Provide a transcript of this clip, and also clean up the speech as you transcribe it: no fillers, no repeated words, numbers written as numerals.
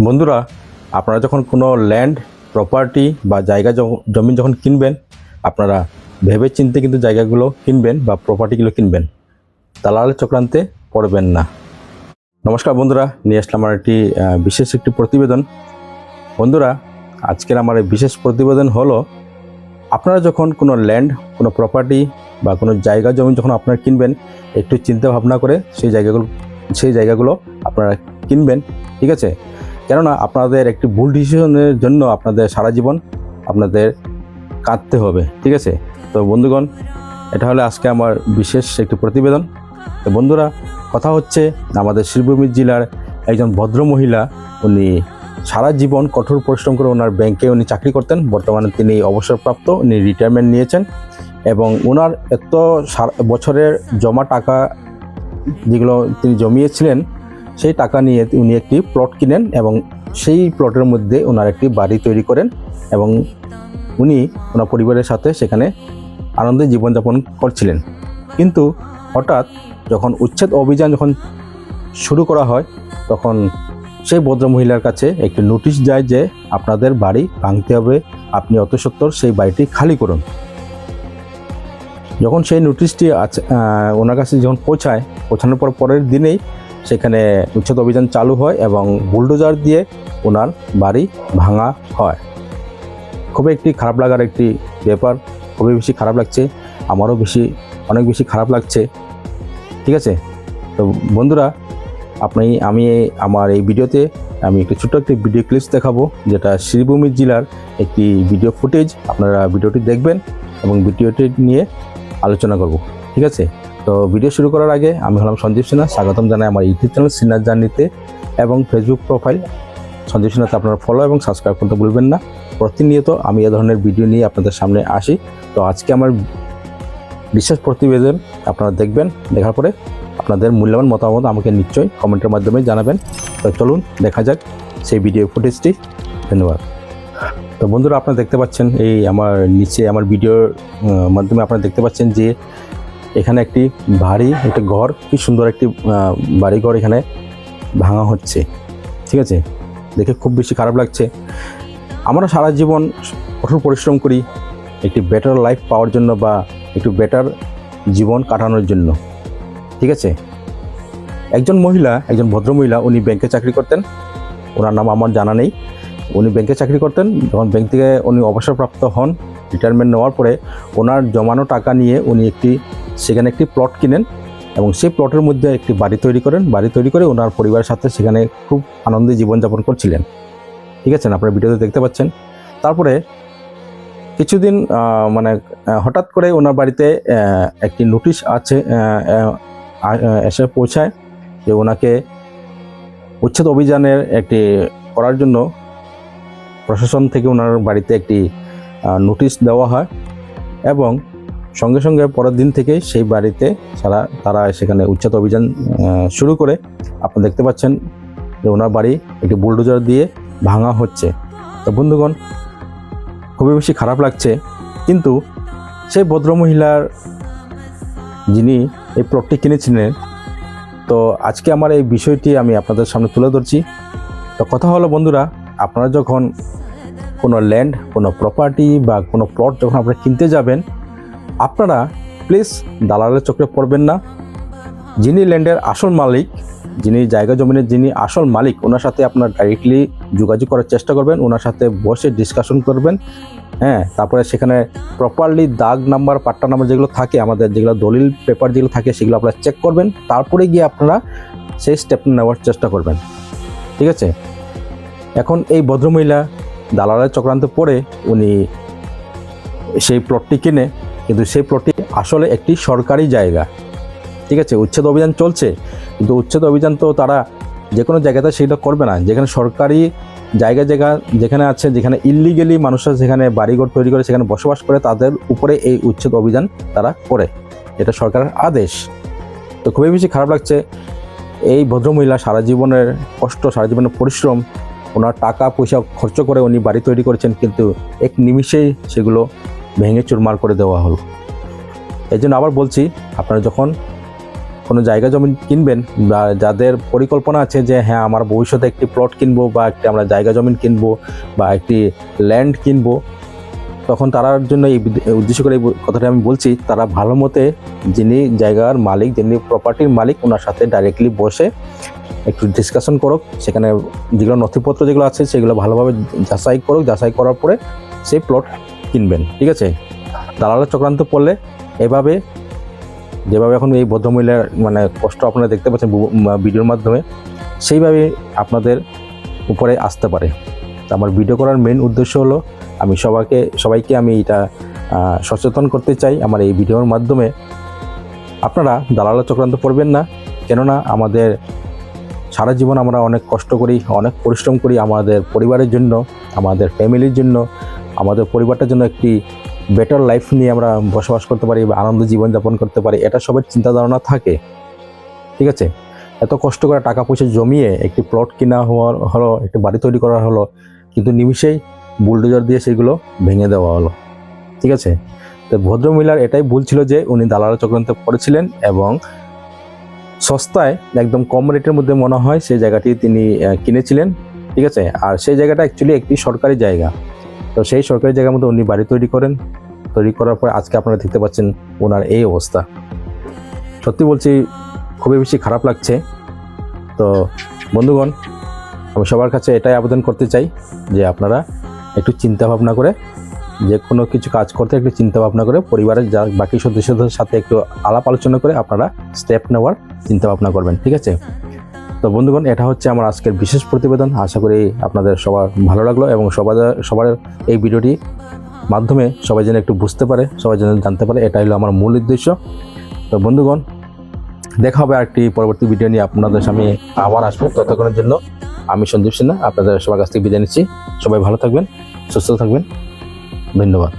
বন্ধুরা, আপনারা যখন কোনো ল্যান্ড প্রপার্টি বা জায়গা জমি যখন কিনবেন, আপনারা ভেবে চিন্তে কিন্তু জায়গাগুলো কিনবেন বা প্রপার্টিগুলো কিনবেন। দালালের চক্রান্তে পড়বেন না। নমস্কার বন্ধুরা, নিয়ে আসলাম আমার বিশেষ একটি প্রতিবেদন। বন্ধুরা, আজকের আমার এই বিশেষ প্রতিবেদন হলো, আপনারা যখন কোনো ল্যান্ড, কোনো প্রপার্টি বা কোনো জায়গা জমি যখন আপনারা কিনবেন, একটু চিন্তা ভাবনা করে সেই জায়গাগুলো আপনারা কিনবেন। ঠিক আছে? কেননা আপনাদের একটি ভুল ডিসিশনের জন্য আপনাদের সারা জীবন আপনাদের কাঁদতে হবে। ঠিক আছে? তো বন্ধুগণ, এটা হলো আজকে আমার বিশেষ একটি প্রতিবেদন। তো বন্ধুরা, কথা হচ্ছে আমাদের শ্রীভূমি জেলার একজন ভদ্র মহিলা, উনি সারা জীবন কঠোর পরিশ্রম করে ওনার ব্যাংকে উনি চাকরি করতেন। বর্তমানে তিনি অবসরপ্রাপ্ত, উনি রিটায়ারমেন্ট নিয়েছেন এবং ওনার এত বছরের জমা টাকা যেগুলো তিনি জমিয়েছিলেন, সেই টাকা নিয়ে উনি একটি প্লট কিনেন এবং সেই প্লটের মধ্যে ওনার একটি বাড়ি তৈরি করেন এবং উনি ওনার পরিবারের সাথে সেখানে আনন্দে জীবনযাপন করছিলেন। কিন্তু হঠাৎ যখন উচ্ছেদ অভিযান শুরু করা হয়, তখন সেই ভদ্রমহিলার কাছে একটি নোটিশ যায় যে আপনাদের বাড়ি ভাঙতে হবে, আপনি অতি সত্বর সেই বাড়িটি খালি করুন। যখন সেই নোটিশটি ওনার কাছে যখন পৌঁছানোর পরের দিনেই সেখানে উচ্ছেদ অভিযান চালু হয় এবং বুলডোজার দিয়ে ওনার বাড়ি ভাঙা হয়। খুবই একটি খারাপ লাগার একটি ব্যাপার, খুবই বেশি খারাপ লাগছে, আমারও অনেক বেশি খারাপ লাগছে। ঠিক আছে? তো বন্ধুরা, আমি আমার এই ভিডিওতে আমি একটি ছোট্ট একটি ভিডিও ক্লিপস দেখাবো, যেটা শ্রীভূমি জেলার একটি ভিডিও ফুটেজ। আপনারা ভিডিওটি দেখবেন এবং ভিডিওটি নিয়ে আলোচনা করব। ঠিক আছে? তো ভিডিও শুরু করার আগে আমি হলাম সঞ্জীব সিনহা, স্বাগতম জানাই আমার ইউটিউব চ্যানেল সিনহার জার্নিতে এবং ফেসবুক প্রোফাইল সঞ্জীব সিনহাতে আপনারা ফলো এবং সাবস্ক্রাইব করতে ভুলবেন না। প্রতিনিয়ত আমি এ ধরনের ভিডিও নিয়ে আপনাদের সামনে আসি। তো আজকে আমার বিশেষ প্রতিবেদন আপনারা দেখবেন, দেখার পরে আপনাদের মূল্যবান মতামত আমাকে নিশ্চয়ই কমেন্টের মাধ্যমে জানাবেন। তো চলুন দেখা যাক সেই ভিডিও ফুটেজটি। ধন্যবাদ। তো বন্ধুরা, আপনারা দেখতে পাচ্ছেন এই আমার নিচে আমার ভিডিওর মাধ্যমে আপনারা দেখতে পাচ্ছেন যে এখানে একটি একটা ঘর, কি সুন্দর একটি বাড়িঘর এখানে ভাঙা হচ্ছে। ঠিক আছে? দেখে খুব বেশি খারাপ লাগছে। আমরা সারা জীবন কঠোর পরিশ্রম করি একটি বেটার লাইফ পাওয়ার জন্য বা একটু বেটার জীবন কাটানোর জন্য। ঠিক আছে? একজন ভদ্রমহিলা, উনি ব্যাংকে চাকরি করতেন। ওনার নাম আমার জানা নেই। উনি ব্যাংকে চাকরি করতেন। যখন ব্যাংক থেকে উনি অবসরপ্রাপ্ত হন, রিটায়ারমেন্ট নেওয়ার পরে ওনার জমানো টাকা নিয়ে উনি সেখানে একটি প্লট কিনেন এবং সেই প্লটের মধ্যে একটি বাড়ি তৈরি করে ওনার পরিবারের সাথে সেখানে খুব আনন্দে জীবনযাপন করছিলেন। ঠিক আছে? আপনারা ভিডিওতে দেখতে পাচ্ছেন। তারপরে কিছুদিন হঠাৎ করে ওনার বাড়িতে একটি নোটিশ এসে পৌঁছায় যে ওনাকে উচ্ছেদ অভিযানের করার জন্য প্রশাসন থেকে ওনার বাড়িতে একটি নোটিশ দেওয়া হয় এবং সঙ্গে সঙ্গে পরের দিন থেকে সেই বাড়িতে তারা সেখানে উচ্ছেদ অভিযান শুরু করে। আপনারা দেখতে পাচ্ছেন যে ওনার বাড়ি একটি বুলডোজার দিয়ে ভাঙা হচ্ছে। তো বন্ধুগণ, খুবই বেশি খারাপ লাগছে। কিন্তু সেই ভদ্রমহিলার যিনি এই প্লটটি কিনেছিলেন, তো আজকে আমার এই বিষয়টি আমি আপনাদের সামনে তুলে ধরছি। তো কথা হলো বন্ধুরা, আপনারা যখন কোনো ল্যান্ড, কোনো প্রপার্টি বা কোনো প্লট যখন আপনারা কিনতে যাবেন, আপনারা প্লিজ দালালের চক্রে পড়বেন না। যিনি ল্যান্ডের আসল মালিক, যিনি জায়গা জমিনের যিনি আসল মালিক, ওনার সাথে আপনার ডাইরেক্টলি যোগাযোগ করার চেষ্টা করবেন, ওনার সাথে বসে ডিসকাশন করবেন। হ্যাঁ, তারপরে সেখানে প্রপারলি দাগ নাম্বার, পাট্টা নাম্বার যেগুলো থাকে, আমাদের যেগুলো দলিল পেপার যেগুলো থাকে, সেগুলো আপনারা চেক করবেন। তারপরে গিয়ে আপনারা সেই স্টেপ নেওয়ার চেষ্টা করবেন। ঠিক আছে? এখন এই ভদ্রমহিলা দালালের চক্রান্তে পড়ে উনি সেই প্লটটি কিনে, কিন্তু সেই প্লটটি আসলে একটি সরকারি জায়গা। ঠিক আছে? উচ্ছেদ অভিযান চলছে, কিন্তু উচ্ছেদ অভিযান তো তারা যে কোনো জায়গাতে সেটা করবে না। যেখানে সরকারি জায়গা যেখানে আছে, যেখানে ইল্লিগেলি মানুষরা সেখানে বাড়িঘর তৈরি করে সেখানে বসবাস করে, তাদের উপরে এই উচ্ছেদ অভিযান তারা করে। এটা সরকারের আদেশ। তো খুবই বেশি খারাপ লাগছে। এই ভদ্রমহিলা সারা জীবনের কষ্ট, সারা জীবনের পরিশ্রম, ওনার টাকা পয়সা খরচ করে উনি বাড়ি তৈরি করেছেন, কিন্তু এক নিমিষেই সেগুলো ভেঙে চুরমার করে দেওয়া হলো। এই জন্য আবার বলছি, আপনারা যখন কোনো জায়গা জমি কিনবেন বা যাদের পরিকল্পনা আছে যে হ্যাঁ আমার ভবিষ্যতে একটি প্লট কিনবো বা একটি আমরা জায়গা জমি কিনবো বা একটি ল্যান্ড কিনবো, তখন তারার জন্য এই উদ্দেশ্য করে এই কথাটা আমি বলছি, তারা ভালো মতে যিনি জায়গার মালিক, যিনি প্রপার্টির মালিক, ওনার সাথে ডাইরেক্টলি বসে একটু ডিসকাশন করুক, সেখানে যেগুলো নথিপত্র যেগুলো আছে সেগুলো ভালোভাবে যাচাই করুক, যাচাই করার পরে সেই প্লট কিনবেন। ঠিক আছে, দালালের চক্রান্ত পড়লে এভাবে যেভাবে এখন এই ভদ্রমহিলার মানে কষ্ট আপনারা দেখতে পাচ্ছেন ভিডিওর মাধ্যমে, সেইভাবে আপনাদের উপরে আসতে পারে। তো আমার ভিডিও করার মেন উদ্দেশ্য হলো আমি সবাইকে আমি এটা সচেতন করতে চাই আমার এই ভিডিওর মাধ্যমে। আপনারা দালালের চক্রান্ত পড়বেন না, কেননা আমাদের সারা জীবন আমরা অনেক কষ্ট করি, অনেক পরিশ্রম করি আমাদের পরিবারের জন্য, আমাদের ফ্যামিলির জন্য, আমাদের পরিবারটার জন্য একটি বেটার লাইফ নিয়ে আমরা বসবাস করতে পারি বা আনন্দ জীবনযাপন করতে পারি, এটা সবার চিন্তা ধারণা থাকে। ঠিক আছে, এত কষ্ট করে টাকা পয়সা জমিয়ে একটি প্লট কিনা হলো, একটি বাড়ি তৈরি করা হলো, কিন্তু নিমিষেই বুলডোজার দিয়ে সেগুলো ভেঙে দেওয়া হলো। ঠিক আছে, তো ভদ্রমহিলার এটাই ভুল ছিল যে উনি দালালের চক্রান্তে পড়েছিলেন এবং সস্তায় একদম কম রেটের মধ্যে মনে হয় সেই জায়গাটি তিনি কিনেছিলেন। ঠিক আছে, আর সেই জায়গাটা অ্যাকচুয়ালি একটি সরকারি জায়গা। তো সেই সরকারি জায়গার মধ্যে উনি বাড়ি তৈরি করেন, তৈরি করার পরে আজকে আপনারা দেখতে পাচ্ছেন ওনার এই অবস্থা। সত্যি বলছি খুবই বেশি খারাপ লাগছে। তো বন্ধুগণ, আমি সবার কাছে এটাই আবেদন করতে চাই যে আপনারা একটু চিন্তা ভাবনা করে যে কোনো কিছু কাজ করতে একটু চিন্তা ভাবনা করে পরিবারের যা বাকি সদস্যদের সাথে একটু আলাপ আলোচনা করে আপনারা স্টেপ নেওয়ার চিন্তা ভাবনা করবেন। ঠিক আছে, তো বন্ধুগণ, এটা হচ্ছে আমার আজকের বিশেষ প্রতিবেদন। আশা করি আপনাদের সবার ভালো লাগলো এবং সবার এই ভিডিওটি মাধ্যমে সবাই যেন একটু বুঝতে পারে, সবাই যেন জানতে পারে, এটাই হলো আমার মূল উদ্দেশ্য। তো বন্ধুগণ, দেখা হবে আরেকটি পরবর্তী ভিডিও নিয়ে আপনাদের সামনে আবার আসবো। ততক্ষণের জন্য আমি সঞ্জীব সিনহা আপনাদের সবার কাছ থেকে বিদায় নিচ্ছি। সবাই ভালো থাকবেন, সুস্থ থাকবেন, ধন্যবাদ।